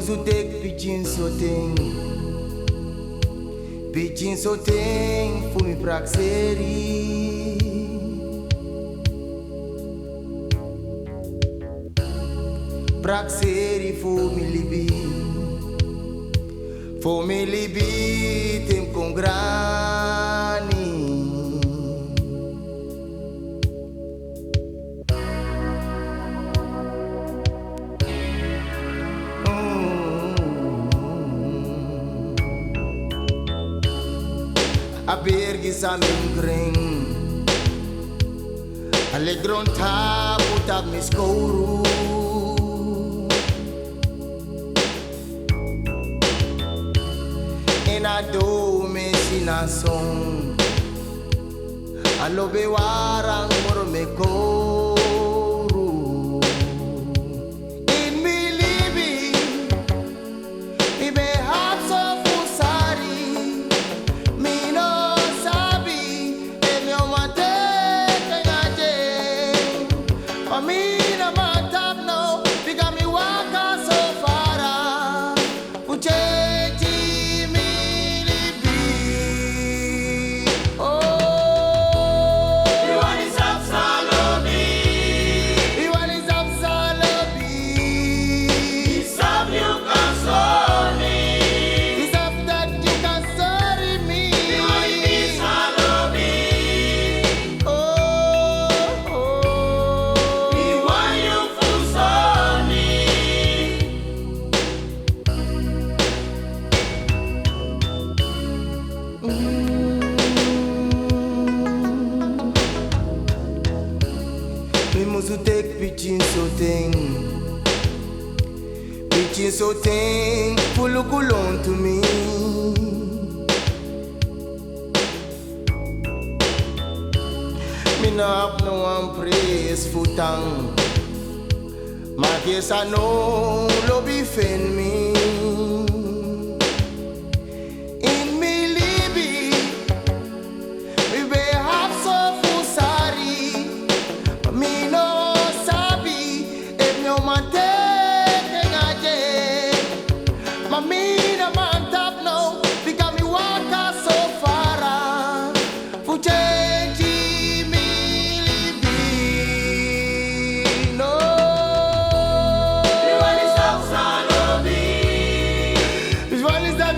musu tek Pidgin so ting fu mi praxeri. Praxeri fu mi libi tem con grani. A bergi sa min gring Allegron ta putak mi skouru. Ena do me sinason Alobe warang moro me koru. In mi libi mi be hapso fusari. Mi no sabi e mi omate kengaje. O mi na matap no biga mi waka so fara. Uchechi mi libi. Oh, Iwan is up Salobi. Iwan is up Salobi. Isab you can sorry. It's up that you can sorry me. Iwan is Salobi. Oh, oh. Iwan you full sorry. Mi musu tek Pidgin so ting pulukulon to me. Mi na hap no one praise futang. Ma kesa no lobby fen me. In mi libi mi be hap so fusari. Mi no sabi e mi omante kengaje. Ma mi na man tap no because mi waka so fara. Fuchechi mi libi. No. Iwan is up Salobi. Which one is that?